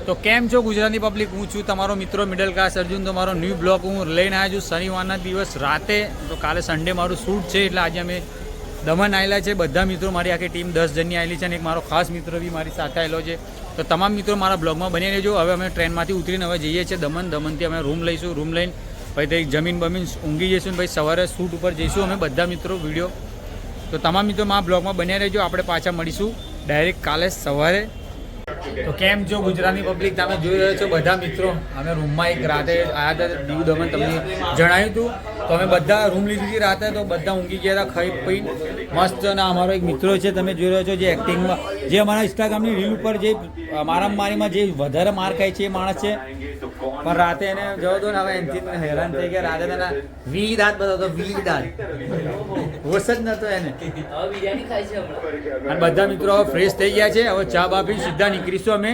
તો કેમ છો ગુજરાતી પબ્લિક, હું છું તમારો મિત્રો મિડલ ક્લાસ અર્જુન. તો મારો ન્યૂ બ્લોગ હું લઈને આવ્યો છું શનિવારના દિવસ રાતે. તો કાલે સન્ડે મારું શૂટ છે એટલે આજે અમે દમણ આવેલા છે. બધા મિત્રો મારી આખી ટીમ 10 જણની આવેલી છે અને એક મારો ખાસ મિત્ર બી મારી સાથે આવેલો છે. તો તમામ મિત્રો મારા બ્લોગમાં બની રહેજો. હવે અમે ટ્રેનમાંથી ઉતરીને હવે જઈએ છીએ દમણથી અમે રૂમ લઈશું. રૂમ લઈને પછી ત્યાં જમીન ઊંઘી જઈશું ને પછી સવારે શૂટ ઉપર જઈશું અમે બધા મિત્રો વિડીયો. તો તમામ મિત્રો મારા બ્લોગમાં બન્યા રહેજો. આપણે પાછા મળીશું ડાયરેક્ટ કાલે સવારે. તો કેમ છો ગુજરાતી પબ્લિક, તમે જોઈ રહ્યો છો બધા મિત્રો. અમે રૂમમાં એક રાતે આવ્યા હતા દીવ દમણ, તમને જણાવ્યું હતું. તો અમે બધા રૂમ લીધી હતી રાતે, તો બધા ઊંઘી ગયા હતા ખાઈ પીને મસ્ત. અને અમારો એક મિત્રો છે તમે જોઈ રહ્યો છો જે એક્ટિંગમાં, જે અમારા ઇન્સ્ટાગ્રામની રીલ ઉપર જે મારામારીમાં જે વધારે માર ખાય છે એ માણસ છે. પણ રાતે એને જવો દો ને, હવે એનથી હેરાન થઈ ગયા. રાતે તેના વી દાંત બતાવતો, વી દાંત હોશ જ નતો એને. અને બધા મિત્રો હવે ફ્રેશ થઈ ગયા છે. હવે ચા બા પી સીધા નીકળીશું અમે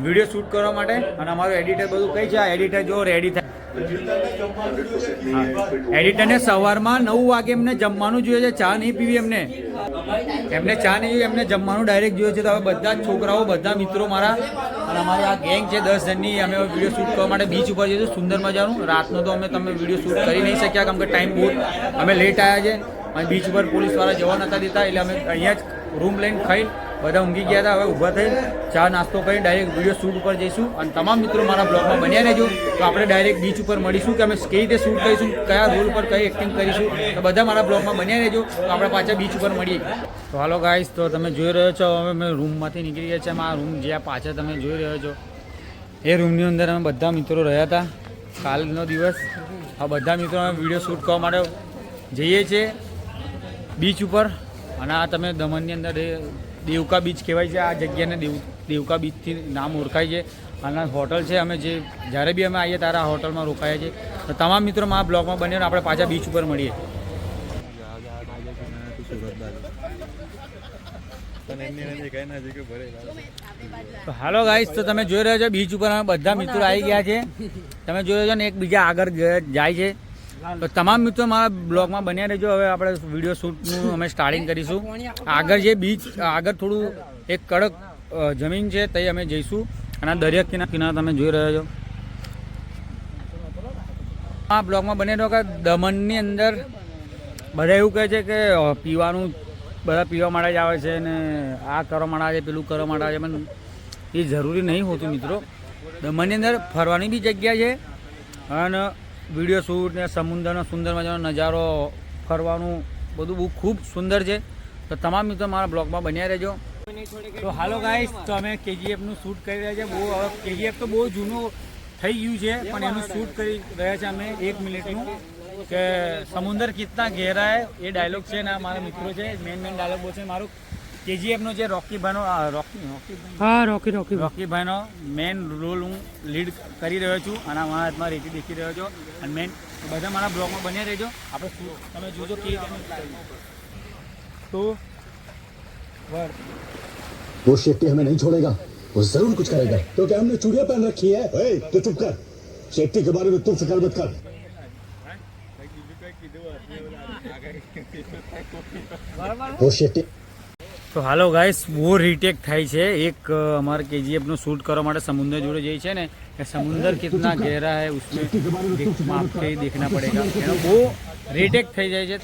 વિડીયો શૂટ કરવા માટે. અને અમારું એડિટર બધું કઈ છે, આ એડિટર જો રેડી થાય. એડિટરને સવારમાં 9 વાગે એમને જમવાનું જોઈએ છે, ચા નહીં પીવી એમને ચા નહીં જોઈએ, એમને જમવાનું ડાયરેક્ટ જોઈએ છે. તો હવે બધા જ છોકરાઓ બધા મિત્રો મારા અને અમારી આ ગેંગ છે 10 જણની. અમે વિડીયો શૂટ કરવા માટે બીચ ઉપર જઈશું સુંદર મજાનું. રાતનો તો તમે વિડીયો શૂટ કરી નહીં શક્યા કેમ કે ટાઈમ બહુ અમે લેટ આવ્યા છે અને બીચ ઉપર પોલીસવાળા જવા નતા દેતા. એટલે અમે અહીંયા જ રૂમ લઈને ખાઈ બધા ઊંઘી ગયા હતા. હવે ઊભા થઈ ચા નાસ્તો કરી ડાયરેક્ટ વિડીયો શૂટ ઉપર જઈશું. અને તમામ મિત્રો મારા બ્લોગમાં બન્યા રહેજો. તો આપણે ડાયરેક્ટ બીચ ઉપર મળીશું કે અમે કઈ રીતે શૂટ કરીશું, કયા રોલ પર કઈ એક્ટિંગ કરીશું. તો બધા મારા બ્લોગમાં બન્યા રહેજો. તો આપણે પાછા બીચ ઉપર મળીએ. તો હાલો ગાઈસ, તો તમે જોઈ રહ્યો છો હવે અમે રૂમમાંથી નીકળી ગયા છે. આ રૂમ જ્યાં પાછળ તમે જોઈ રહ્યો છો એ રૂમની અંદર અમે બધા મિત્રો રહ્યા હતા કાલનો દિવસ. આ બધા મિત્રો અમે વિડીયો શૂટ કરવા માટે જઈએ છીએ બીચ ઉપર. અને આ તમે દમણની અંદર દેવકા બીચ કહેવાય છે આ જગ્યાને, દેવકા બીચથી નામ ઓળખાય છે. અને હોટલ છે, અમે જે જ્યારે બી અમે આવીએ ત્યારે આ હોટલમાં રોકાયા છીએ. તો તમામ મિત્રો મારા બ્લોગમાં બન્યો. આપણે પાછા બીચ ઉપર મળીએ. તો હાલો ગાઈસ, તો તમે જોઈ રહ્યા છો બીચ ઉપર બધા મિત્રો આવી ગયા છે. તમે જોઈ રહ્યા છો ને એકબીજા આગળ જાય છે. તો તમામ મિત્રો મારા બ્લોગમાં બન્યા રહેજો. હવે આપણે વિડીયો શૂટનું અમે સ્ટાર્ટિંગ કરીશું. આગળ જે બીચ આગળ થોડું એક કડક જમીન છે ત્યાં અમે જઈશું. અને દરિયા કિનારા તમે જોઈ રહ્યા છો. આ બ્લોગમાં બને રહ્યો કે દમણની અંદર બધા એવું કહે છે કે પીવાનું બધા પીવા માટે જ આવે છે ને આ કરવા માટે આવે છે, પેલું કરવા માટે આવે છે. પણ એ જરૂરી નહીં હોતું મિત્રો. દમણની અંદર ફરવાની બી જગ્યા છે અને વિડીયો શૂટ ને સમુદ્રનો સુંદર મજાનો નજારો, ફરવાનું બધું બહુ ખૂબ સુંદર છે. તો તમામ મિત્રો મારા બ્લોગમાં બન્યા રહેજો. તો હાલો ગાઈસ, તો અમે KGFનું શૂટ કરી રહ્યા છીએ. હવે KGF તો બહુ જૂનું થઈ ગયું છે પણ એનું શૂટ કરી રહ્યા છે અમે 1 મિનિટનું કે સમુદ્ર કિતના ગહેરા હે એ ડાયલોગ છે ને મારા મિત્રો છે. મેન ડાયલોગ બહુ છે મારું KGFનો જે રોકી ભાઈનો મેન રોલ હું લીડ કરી રહ્યો છું. અને મારા હાથમાં રેતી દેખી રહ્યો છો. અને મેન બધા મારા બ્લોગમાં બન્યા રહેજો. આપણે તમે જોજો કે તો वो शेट्टी हमें नहीं छोड़ेगा, वो जरूर कुछ करेगा. तो क्या हमने चूड़ियां पहन रखी है? ओए, तो चुप कर. शेट्टी के बारे में तुम फिक्र मत कर. वो शेट्टी. તો હાલો ગાઈસ, બહુ રીટેક થાય છે. એક અમારે KGFનું શૂટ કરવા માટે સમુદ્ર જોડે જઈએ છે ને કે સમુદ્ર કિતના ગહેરા હે उसमें देखना पड़ेगा. એનો બહુ રીટેક થઈ જાય છે.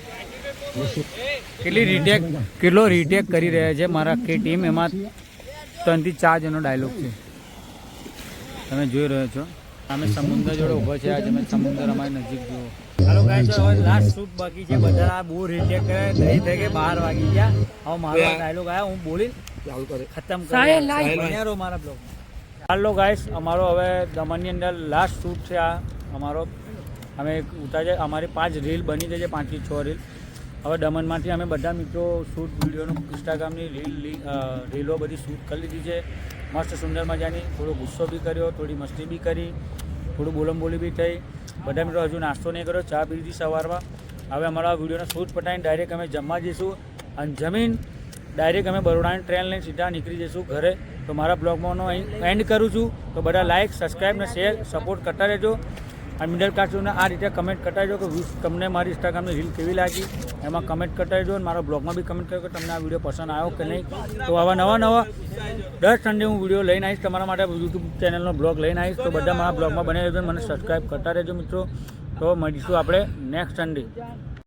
કેટલો રીટેક કરી રહ્યા છે મારા આખી ટીમ. એમાં 3 થી 4 જણનો ડાયલોગ છે તમે જોઈ રહ્યો છો. અમે સમુદ્ર જોડે ઊભા છે. આજે અમે સમુદ્ર અમારી નજીક જુઓ. હાલો ગાઈસ, હવે લાસ્ટ શૂટ બાકી છે. બધા બહુ રીટેક કરે નહીં થઈ કે 12 વાગી ગયા. હવે મારો ડાયલોગ આવ્યો, હું બોલી ખતમ કરી મારા બ્લોગ. હાલો ગાઈસ, અમારો હવે દમણની અંદર લાસ્ટ શૂટ છે આ અમારો. અમે ઉતારે અમારી 5 રીલ બની ગઈ છે, 5 થી 6 રીલ. હવે દમણમાંથી અમે બધા મિત્રો શૂટ વિડીયોનું ઇન્સ્ટાગ્રામની રીલો બધી શૂટ કરી લીધી છે મસ્ત સુંદર મજાની. થોડો ગુસ્સો બી કર્યો, થોડી મસ્તી બી કરી, થોડું બોલી બી થઈ. બધા મિત્રો હજુ નાસ્તો નહીં કર્યો, ચા પી લીધી સવારમાં. હવે અમારા વિડીયોનો શૂટ પટાવીને ડાયરેક્ટ અમે જમવા જઈશું. અને જમીન ડાયરેક્ટ અમે બરોડાની ટ્રેન લઈને સીધા નીકળી જઈશું ઘરે. તો મારા બ્લોગમાં અહીં એન્ડ કરું છું. તો બધા લાઇક, સબસ્ક્રાઈબ ને શેર સપોર્ટ કરતા રહેજો. અને મિડલ ક્લાસને આ રીતે કમેન્ટ કરતા રહેજો કે તમને મારી ઇન્સ્ટાગ્રામની રીલ કેવી લાગી. એમાં કમેન્ટ કરતા રહેજો અને મારા બ્લોગમાં બી કમેન્ટ કરજો કે તમને આ વિડીયો પસંદ આવ્યો કે નહીં. તો આવા નવા દર સન્ડે હું વિડીયો લઈને આવીશ તમારા માટે, યુટ્યુબ ચેનલનો બ્લોગ લઈને આવીશ. તો બધા મારા બ્લોગમાં બને રહેજો, મને સબસ્ક્રાઈબ કરતા રહેજો મિત્રો. તો મળીશું આપણે નેક્સ્ટ સન્ડે.